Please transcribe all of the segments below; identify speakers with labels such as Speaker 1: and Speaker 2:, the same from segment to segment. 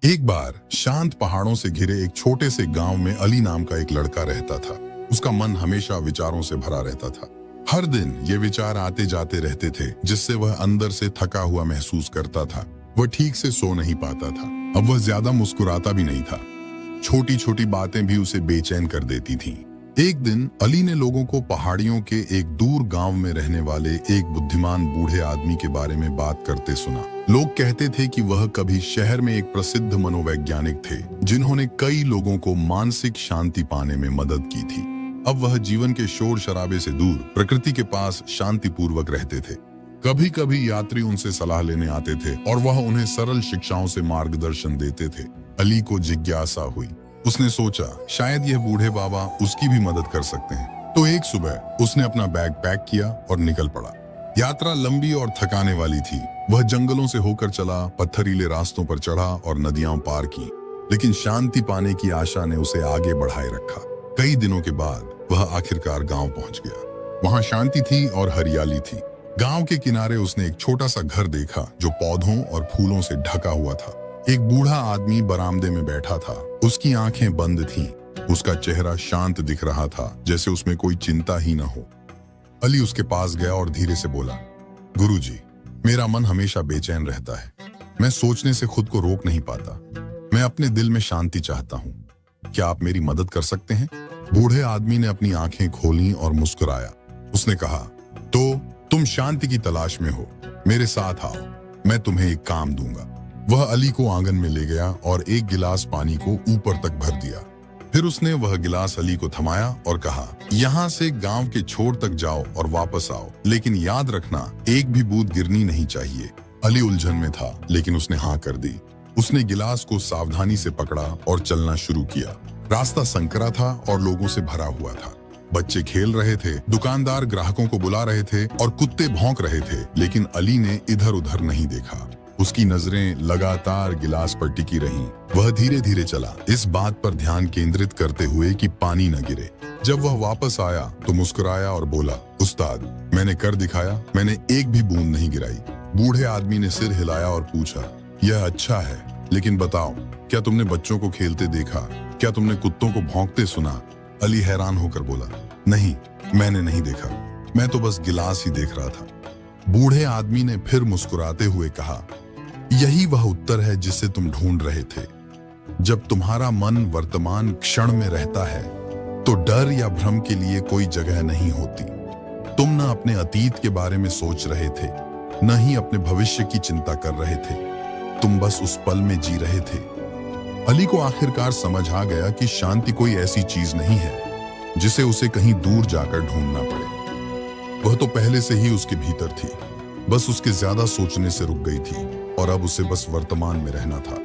Speaker 1: एक बार शांत पहाड़ों से घिरे एक छोटे से गांव में अली नाम का एक लड़का रहता था। उसका मन हमेशा विचारों से भरा रहता था। हर दिन ये विचार आते जाते रहते थे, जिससे वह अंदर से थका हुआ महसूस करता था। वह ठीक से सो नहीं पाता था। अब वह ज्यादा मुस्कुराता भी नहीं था। छोटी छोटी बातें भी उसे बेचैन कर देती थीं। एक दिन अली ने लोगों को पहाड़ियों के एक दूर गांव में रहने वाले एक बुद्धिमान बूढ़े आदमी के बारे में बात करते सुना। लोग कहते थे कि वह कभी शहर में एक प्रसिद्ध मनोवैज्ञानिक थे, जिन्होंने कई लोगों को मानसिक शांति पाने में मदद की थी। अब वह जीवन के शोर शराबे से दूर प्रकृति के पास शांतिपूर्वक रहते थे। कभी कभी यात्री उनसे सलाह लेने आते थे और वह उन्हें सरल शिक्षाओं से मार्गदर्शन देते थे। अली को जिज्ञासा हुई। उसने सोचा, शायद यह बूढ़े बाबा उसकी भी मदद कर सकते हैं। तो एक सुबह उसने अपना बैग पैक किया और निकल पड़ा। यात्रा लंबी और थकाने वाली थी। वह जंगलों से होकर चला, पत्थरीले रास्तों पर चढ़ा और नदियां पार की, लेकिन शांति पाने की आशा ने उसे आगे बढ़ाए रखा। कई दिनों के बाद वह आखिरकार गांव पहुंच गया। वहां शांति थी और हरियाली थी। गांव के किनारे उसने एक छोटा सा घर देखा, जो पौधों और फूलों से ढका हुआ था। एक बूढ़ा आदमी बरामदे में बैठा था। उसकी आंखें बंद थीं। उसका चेहरा शांत दिख रहा था, जैसे उसमें कोई चिंता ही न हो। अली उसके पास गया और धीरे से बोला, गुरुजी, मेरा मन हमेशा बेचैन रहता है। मैं सोचने से खुद को रोक नहीं पाता। मैं अपने दिल में शांति चाहता हूँ। क्या आप मेरी मदद कर सकते हैं? बूढ़े आदमी ने अपनी आंखें खोलीं और मुस्कुराया। उसने कहा, तो तुम शांति की तलाश में हो? मेरे साथ आओ, मैं तुम्हें एक काम दूंगा। वह अली को आंगन में ले गया और एक गिलास पानी को ऊपर तक भर दिया। फिर उसने वह गिलास अली को थमाया और कहा, यहाँ से गांव के छोर तक जाओ और वापस आओ, लेकिन याद रखना, एक भी बूंद गिरनी नहीं चाहिए। अली उलझन में था, लेकिन उसने हाँ कर दी। उसने गिलास को सावधानी से पकड़ा और चलना शुरू किया। रास्ता संकरा था और लोगों से भरा हुआ था। बच्चे खेल रहे थे, दुकानदार ग्राहकों को बुला रहे थे और कुत्ते भौंक रहे थे, लेकिन अली ने इधर उधर नहीं देखा। उसकी नजरें लगातार गिलास पर टिकी रहीं। वह धीरे धीरे चला, इस बात पर ध्यान केंद्रित करते हुए कि पानी न गिरे। जब वह वापस आया तो मुस्कुराया और बोला, उस्ताद, मैंने कर दिखाया, मैंने एक भी बूंद नहीं गिराई। बूढ़े आदमी ने सिर हिलाया और पूछा, यह अच्छा है, लेकिन बताओ, क्या तुमने बच्चों को खेलते देखा? क्या तुमने कुत्तों को भौंकते सुना? अली हैरान होकर बोला, नहीं, मैंने नहीं देखा। मैं तो बस गिलास ही देख रहा था। बूढ़े आदमी ने फिर मुस्कुराते हुए कहा, यही वह उत्तर है जिसे तुम ढूंढ रहे थे। जब तुम्हारा मन वर्तमान क्षण में रहता है, तो डर या भ्रम के लिए कोई जगह नहीं होती। तुम न अपने अतीत के बारे में सोच रहे थे, न ही अपने भविष्य की चिंता कर रहे थे। तुम बस उस पल में जी रहे थे। अली को आखिरकार समझ आ गया कि शांति कोई ऐसी चीज नहीं है जिसे उसे कहीं दूर जाकर ढूंढना पड़े। वह तो पहले से ही उसके भीतर थी, बस उसके ज्यादा सोचने से रुक गई थी और अब उसे बस वर्तमान में रहना था।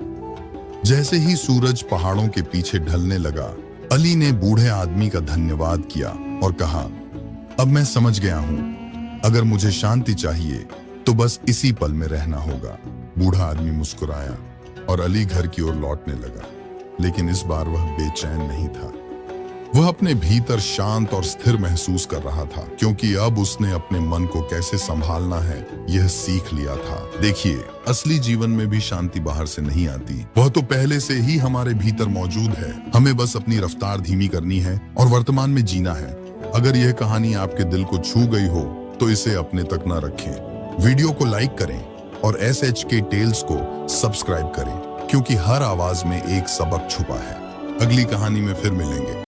Speaker 1: जैसे ही सूरज पहाड़ों के पीछे ढलने लगा, अली ने बूढ़े आदमी का धन्यवाद किया और कहा, अब मैं समझ गया हूं, अगर मुझे शांति चाहिए तो बस इसी पल में रहना होगा। बूढ़ा आदमी मुस्कुराया और अली घर की ओर लौटने लगा, लेकिन इस बार वह बेचैन नहीं था। वह अपने भीतर शांत और स्थिर महसूस कर रहा था, क्योंकि अब उसने अपने मन को कैसे संभालना है यह सीख लिया था। देखिए, असली जीवन में भी शांति बाहर से नहीं आती, वह तो पहले से ही हमारे भीतर मौजूद है। हमें बस अपनी रफ्तार धीमी करनी है और वर्तमान में जीना है। अगर यह कहानी आपके दिल को छू गई हो तो इसे अपने तक न रखें। वीडियो को लाइक करें और SHK टेल्स को सब्सक्राइब करें, क्योंकि हर आवाज में एक सबक छुपा है। अगली कहानी में फिर मिलेंगे।